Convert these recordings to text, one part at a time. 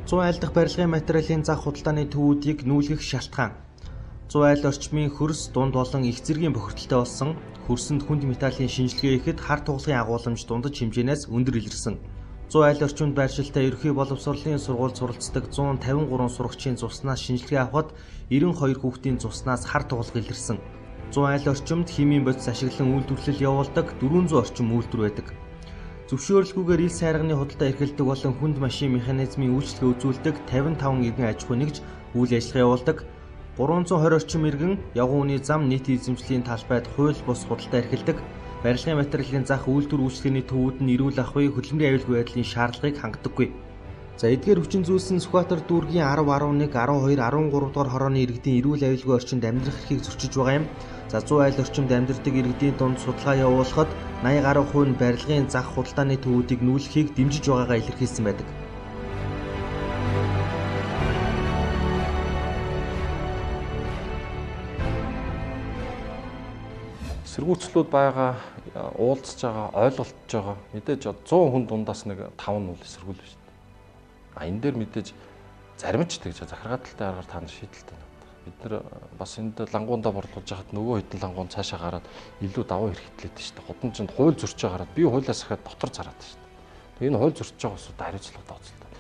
100 айл дахь барилгын материалын зах худалдааны төвүүдийг нүүлгэх шалтгаан. 100 айл орчмын хөрс, дунд болон их зэргийн бохирдолтой болсон. Хөрсөнд хүнд металлын шинжилгээ ихэд хар тугалгын агуулмж дундаж хэмжээнээс өндөр илэрсэн. 100 айл орчимд байршилтай ерөнхий боловсролын сургуульд суралцдаг 153 сурагчийн цуснаас шинжилгээ авахад 92 хүүхдийн цуснаас хар тугалга илэрсэн. 100 айл орчимд химийн бодис ашиглан үйлдвэрлэл явуулдаг 400 орчим үйлдвэр байдаг. Зөвшөөрлгүйгээр ил сайрганы худалдаа эрхэлдэг болон хүнд машин механизмын үйлчлэгээ үзүүлдэг 55 иргэн аж ахуй нэгж үйл ажиллагаа явуулдаг. 320 орчим иргэн явган үний зам нийт эзэмшлийн талбайд хууль бус худалдаа эрхэлдэг. Барилгын материалын зах үйлдвэр үйлчлэгээний төвүүд нь эрүүл ахуй, хөдөлмөрийн аюулгүй байдлын шаардлагыг хангадаггүй. За эдгээр хүчин зүйлс нь Сүхбаатар дүүргийн 10, 11, 12, 13 дугаар хорооны иргэдийн эрүүл аюулгүй орчинд амьдрах эрхийг зөрчиж байгаа юм. За 100 айл орчимд амьдардаг иргэдийн дунд судалгаа явуулахад 80 гаруй хувь нь барилгын зах худалдааны төвүүдийг нүүлгэхийг дэмжиж байгаагаа илэрхийлсэн байдаг. Сэргүүцлүүд байгаа, уулзж байгаа, ойлголцож байгаа. Мэдээж 100 хүн дундаас нэг 5 нь бол эсэргүүл биш. Энэ дээр мэдээж зарим ч тэгж захиргааталтай аргаар та нар шийдэлтэй байна. Бид нэр бас энд лангуундаа борлуулж хахад нөгөө хэдэн лангуун цаашаа гараад илүү давуу хэрэгтлээд шүү дээ. Гудамжинд хууль зөрчиж гараад би хуулиас ахаад дотор зараад шүү дээ. Энэ хууль зөрчиж байгаа усуд хариуцлага тооцолтой.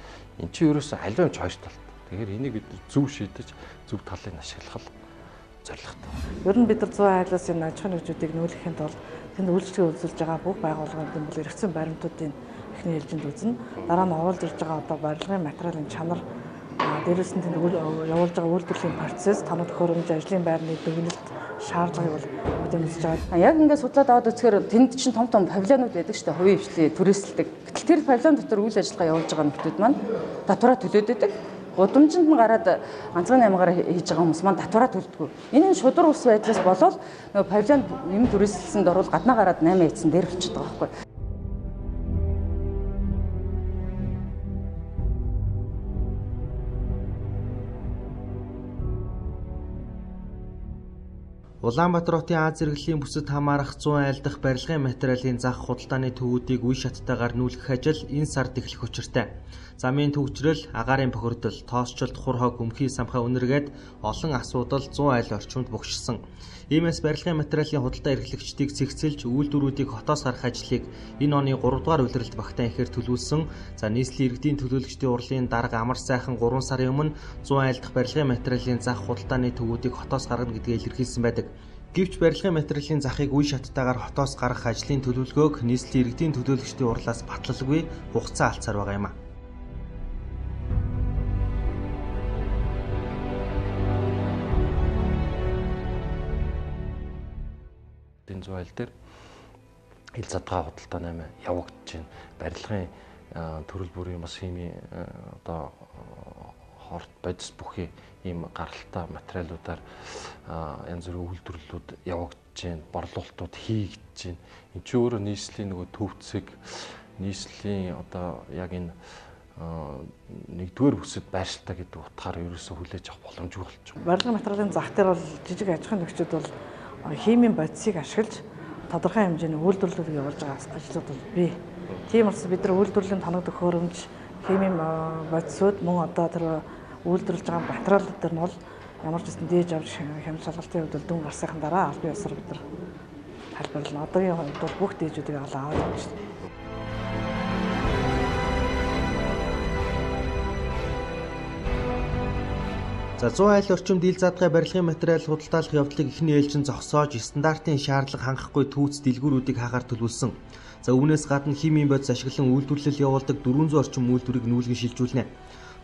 Энд чи ерөөсөө аливаа ч хоёр талтай. Тэгэхээр энийг бид зөв шийдэж зөв талыг ашиглах зорилготой. Ер нь бид нар 100 айлаас энэ аж ахуй нэгжүүдийг нүүлгэхийн тулд тэнд үйлчлэгээ үзүүлж байгаа бүх байгууллагуудын бол эргэцэн баримтуудын эхний ээлжинд үзнэ. Дараа нь оруулж ирж байгаа одоо барилгын материалын чанар, дээрээс нь тэнд явуулж байгаа үйлдвэрлэлийн процесс, тоног төхөөрөмж, ажлын байрны дүгнэлт шаардлагыг бол мэдэмжиж байгаа. Яг ингээд судлаад аваад үзэхээр тэнд чинь том павильонууд байдаг шүү дээ, хувийн хвшлийн түрээсэлдэг. Гэтэл тэр павильон дотор үйл ажиллагаа явуулж байгаа нөхдүүд маань татвараа төлөөд байдаг. Гудамжинд нь гараад ганцхан 8-аар хийж байгаа хүмүүс маань татвараа төлдөг. Энэ шудар ус байдлаас болоод нөгөө павильон юм түрээсэлсэнд орвол гаднаа гараад 8 эцэн дээр болчиход байгаа байхгүй. Улаанбаатар хотын Аз зэрэглэлийн бүсэд хамаарах 100 айл дахь барилгын материалын зах худалдааны төвүүдийг үе шаттайгаар нүүлгэх ажил энэ сард эхлэх учиртай. Замын төвчрөл, агаарын бохирдол, тоосчлт, хур хог, өмхий самхаа үнэргээд олон асуудал 100 айл орчимд богшсон. Иймээс барилгын материалын худалдаа эрхлэгчдийг цэгцэлж үйлдвэрүүдийг хотоос гаргах ажлыг энэ оны 3 дугаар улиралд багтаан ихээр төлөвлөсөн. За нийслэлийн иргэдийн төлөөлөгчдийн урлын дарга амар сайхан 3 сарын өмнө 100 айл дахь барилгын материалын зах худалдааны төвүүдийг хотоос гаргана гэдгийг илэрхийлсэн байдаг. Гэвч барилгын материалын захыг үе шаттайгаар хотоос гаргах ажлын төлөвлөгөөг нийслэлийн иргэдийн төлөөлөгчдийн урлаас баталалгүй хугацаа алцаар байгаа юм а. Энэ 100 айл дээр ил задгаа худалдаа 8 явагдаж байна. Барилгын төрөл бүрийн бас химийн одоо хорт бодис бүхий ийм гаралтай материалуудаар янз бүрийн үйлдвэрлэлүүд явагдаж байна. Борлуулалтууд хийгдэж байна. Энд чинь өөрөө нийслэлийн нөгөө төвцөг, нийслэлийн одоо яг энэ нэгдүгээр бүсэд байршилтаа гэдэг утгаар ерөөсөө хүлээж авах боломжгүй болчихсон. Барилгын материалын зах дээр бол жижиг аж ахуйн нэгжүүд бол химийн бодисыг ашиглаж тодорхой хэмжээний үйлдвэрлэлийг явуулж байгаа ажлууд бол бий. Тийм учраас бид нар үйлдвэрлэлийн тоног төхөөрөмж, химийн бодисууд мөн одоо тэр үйлдвэрлэж байгаа материалууд дээр нь бол ямар ч гэсэн дээж авч хяналт шалгалтын хувьд бол дүн гарсныхан дараа албан ёсоор бид нар тайлбарлана. Одоогийн хувьд бол бүх дээжүүдийг аваад байгаа шүү дээ. За 100 айл орчимд ил задгай барилгын материал худалдаалах явдлыг эхний ээлжин зогсоож стандартын шаардлага хангахгүй түүц дэлгүүрүүдийг хаагаар төлөвлөсөн. За үүнээс гадна химийн бодис ашиглан үйлдвэрлэл явуулдаг 400 орчим үйлдвэрийг нүүлгэн шилжүүлнэ.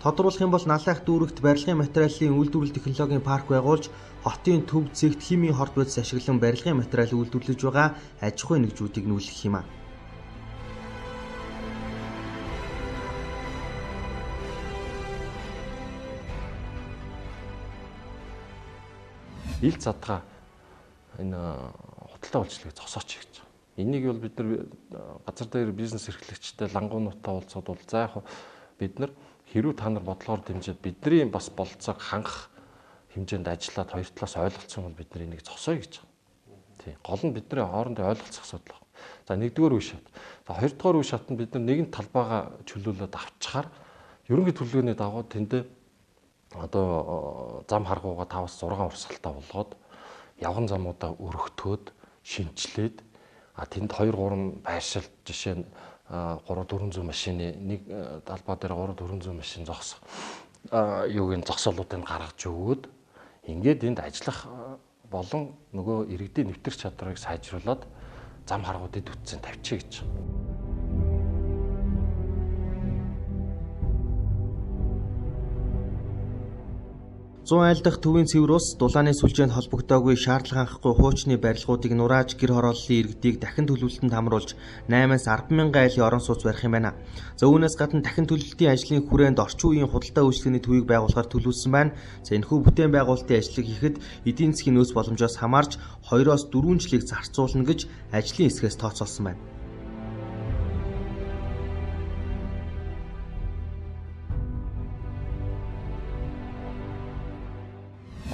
Тодорхойлох юм бол Налайх дүүрэгт барилгын материалын үйлдвэрлэл технологийн парк байгуулж хотын төв зэгт химийн хорт бодис ашиглан барилгын материал үйлдвэрлэж байгаа аж ахуй нэгжүүдийг нүүлгэх юм а. Ил задгаа энэ худалдаа үйлчлэгийг зогсооч гэж. Энийг бол бид нар газар дээр бизнес эрхлэгчтэй лангуунуудтай уулзаад бол за яг бид нар хэрүү та нар бодлогоор дэмжиж бидний бас болцоог хангах хэмжээнд ажиллаад хоёр талаас ойлголцсон бол бид нар энийг зогсоё гэж. Тийм. Гол нь бидний хоорондын ойлголцох асуудал байна. За нэгдүгээр үе шат. За хоёрдугаар үе шатнд бид нар нэгэн талбайгаа чөлөөлөд авчихаар ерөнхий төлөвлөгөөний дагуу тэндээ одоо зам харгууга 5-6 урсгалтай болгоод явган замуудаа өргөтөөд шинчлээд тэнд 2-3 байршил жишээ нь 300-400 машины нэг талбай дээр 300-400 машин зогсох зогсоолуудыг гаргаж өгөөд ингээд энд ажиллах болон нөгөө иргэдийн нэвтрэх чадварыг сайжруулад зам харгуудад үтсэн тавьчих гэж. Зүүн айл дахь төвийн цэвэр ус дулааны сүлжээнд холбогдоогүй шаардлага хангахгүй хуучны барилгуудыг нурааж гэр хорооллын иргэдийг дахин төлөвлөлтөнд хамруулж 8-аас 10,000 айлын орон сууц барих юм байна. За үүнээс гадна дахин төлөвлөлтийн ажлын хүрээнд орчин үеийн худалдаа үйлчлэгээний төвийг байгуулахар төлөвлөсөн байна. За энэхүү бүтээн байгуулалтын ажлыг хийхэд эдийн засгийн нөөц боломжоос хамаарч 2-4 жилийг зарцуулна гэж ажлын хэсгээс тооцоолсон байна.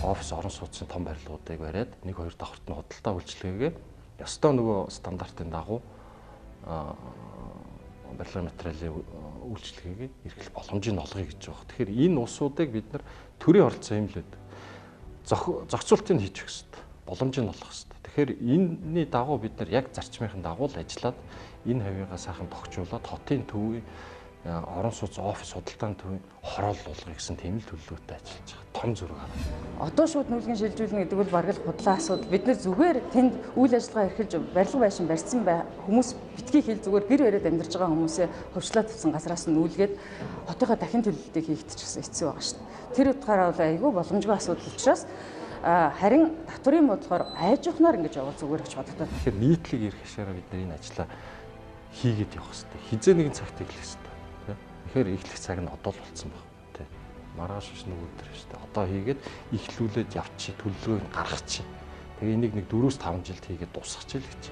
Офис орон сууцны том барилгуудыг бариад 1-2 давхарт нь худалдаа үйлчилгээгээ ёстой нөгөө стандартын дагуу барилгын материалын үйлчилгээгээ эрхлэх боломжийг олгоё гэж байгаа. Тэгэхээр энэ усуудыг бид нар төрийн оролцоо хэмлээд зохицуултыг хийчих хэрэгтэй. Боломжийг олгох хэрэгтэй. Тэгэхээр энэний дагуу бид нар яг зарчмынхын дагуу л ажиллаад энэ хавьяагаа сайхан тогтжуулаад хотын төвийн орон сууц офис худалдааны төвийн хороол болгоё гэсэн тийм л төлөвлөгөөтэй ажиллаж байгаа. Том зураг хараа. Одоо шууд нүүлгэн шилжүүлнэ гэдэг бол бараг л худлаа асуудал. Бид нэр зүгээр тэнд үйл ажиллагаа эрхэлж барилга байшин барьсан хүмүүс битгий хэл зүгээр гэр бариад амьдарч байгаа хүмүүсээ хувьчлаа тавьсан газраас нь нүүлгээд хотынхаа дахин төлөвлөлтийг хийгдэж гэсэн эцсийн байгаа шүү дээ. Тэр утгаараа бол айгүй боломжгүй асуудал учраас харин татврын бодлохоор айжухнаар ингэж явал зүгээр гэж боддог. Тэгэхээр нийтлэг эрх ашаараа бид нар энэ ажлаа хийгээд явах хэрэгтэй. Хизээ нэгэн цагт эхлэх хэрэгтэй. Тэгэхээр эхлэх цаг нь одоо л болсон баг. Маргааш биш нэг өдөр шүү дээ. Одоо хийгээд эхлүүлээд явчих, төлөвлөгөөг гаргачих. Тэгээ энийг нэг 4-5 жилд хийгээд дуусгачих л гэж.